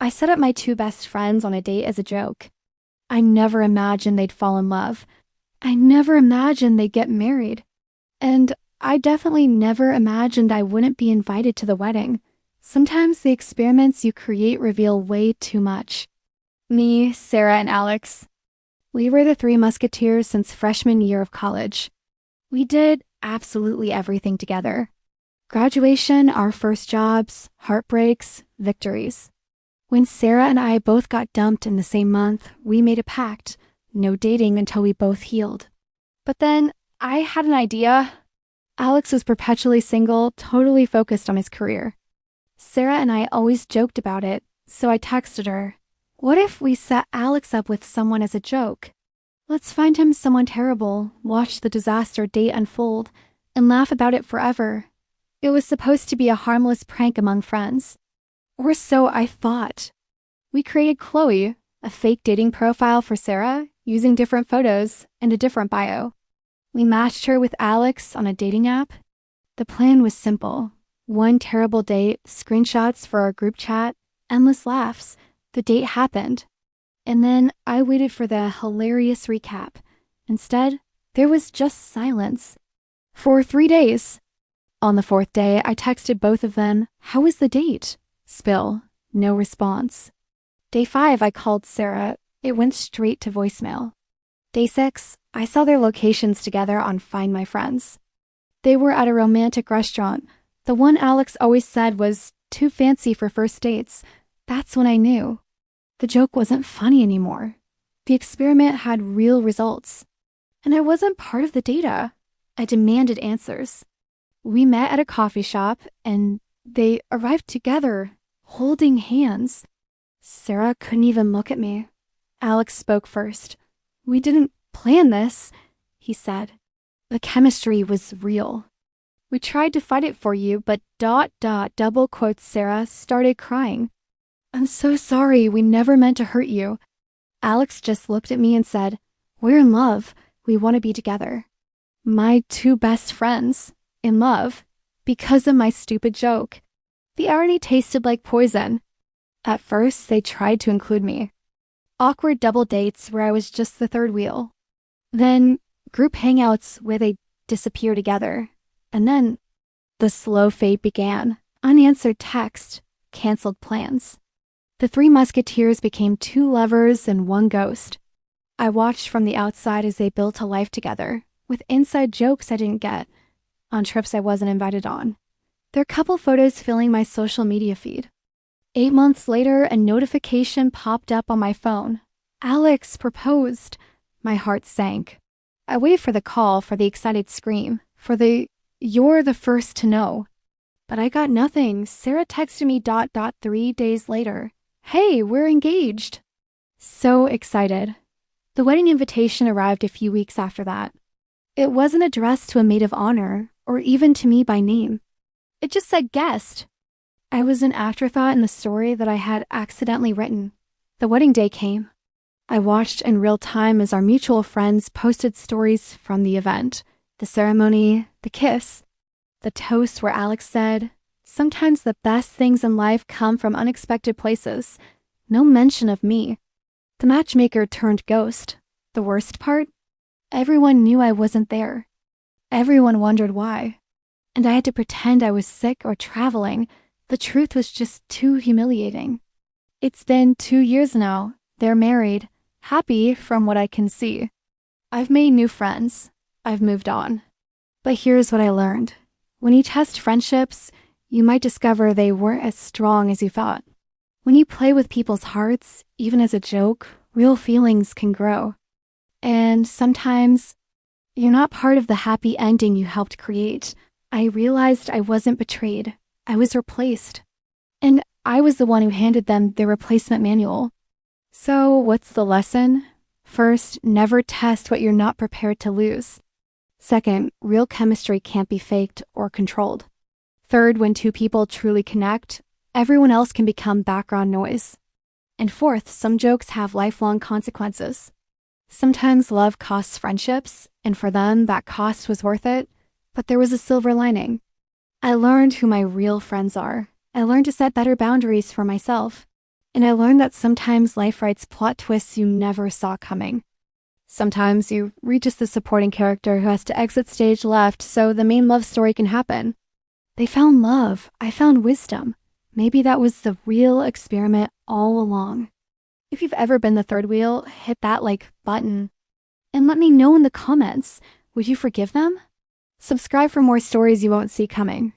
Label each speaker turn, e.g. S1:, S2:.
S1: I set up my two best friends on a date as a joke. I never imagined they'd fall in love. I never imagined they'd get married. And I definitely never imagined I wouldn't be invited to the wedding. Sometimes the experiments you create reveal way too much. Me, Sarah, and Alex. We were the three Musketeers since freshman year of college. We did absolutely everything together. Graduation, our first jobs, heartbreaks, victories. When Sarah and I both got dumped in the same month, we made a pact. No dating until we both healed. But then I had an idea. Alex was perpetually single, totally focused on his career. Sarah and I always joked about it, so I texted her, "What if we set Alex up with someone as a joke? Let's find him someone terrible, watch the disaster date unfold, and laugh about it forever." It was supposed to be a harmless prank among friends. Or so I thought. We created Chloe, a fake dating profile for Sarah, using different photos and a different bio. We matched her with Alex on a dating app. The plan was simple. One terrible date, screenshots for our group chat, endless laughs. The date happened. And then I waited for the hilarious recap. Instead, there was just silence. For 3 days. On the 4th day, I texted both of them, "How was the date?" Spill. No response. Day 5, I called Sarah. It went straight to voicemail. Day 6, I saw their locations together on Find My Friends. They were at a romantic restaurant. The one Alex always said was too fancy for first dates. That's when I knew. The joke wasn't funny anymore. The experiment had real results. And I wasn't part of the data. I demanded answers. We met at a coffee shop, and they arrived together, holding hands. Sarah couldn't even look at me. Alex spoke first. "We didn't plan this," he said. "The chemistry was real. We tried to fight it for you, but ... double quotes Sarah, started crying. I'm so sorry, we never meant to hurt you." Alex just looked at me and said, "We're in love. We want to be together." My two best friends, in love, because of my stupid joke. The irony tasted like poison. At first, they tried to include me. Awkward double dates where I was just the third wheel. Then group hangouts where they disappear together. And then the slow fade began. Unanswered text, canceled plans. The three Musketeers became two lovers and one ghost. I watched from the outside as they built a life together, with inside jokes I didn't get, on trips I wasn't invited on. Their couple photos filling my social media feed. 8 months later, a notification popped up on my phone. Alex proposed. My heart sank. I waited for the call, for the excited scream, for the "you're the first to know." But I got nothing. Sarah texted me ... 3 days later. "Hey, we're engaged." So excited. The wedding invitation arrived a few weeks after that. It wasn't addressed to a maid of honor, or even to me by name. It just said guest. I was an afterthought in the story that I had accidentally written. The wedding day came. I watched in real time as our mutual friends posted stories from the event, the ceremony, the kiss, the toast where Alex said, "Sometimes the best things in life come from unexpected places." No mention of me. The matchmaker turned ghost. The worst part? Everyone knew I wasn't there. Everyone wondered why. And I had to pretend I was sick or traveling. The truth was just too humiliating. It's been 2 years now. They're married. Happy from what I can see. I've made new friends. I've moved on. But here's what I learned. When you test friendships, you might discover they weren't as strong as you thought. When you play with people's hearts, even as a joke, real feelings can grow. And sometimes, you're not part of the happy ending you helped create. I realized I wasn't betrayed. I was replaced. And I was the one who handed them their replacement manual. So what's the lesson? First, never test what you're not prepared to lose. Second, real chemistry can't be faked or controlled. Third, when two people truly connect, everyone else can become background noise. And fourth, some jokes have lifelong consequences. Sometimes love costs friendships, and for them, that cost was worth it. But there was a silver lining. I learned who my real friends are. I learned to set better boundaries for myself. And I learned that sometimes life writes plot twists you never saw coming. Sometimes you read just the supporting character who has to exit stage left so the main love story can happen. They found love. I found wisdom. Maybe that was the real experiment all along. If you've ever been the third wheel, hit that like button. And let me know in the comments, would you forgive them? Subscribe for more stories you won't see coming.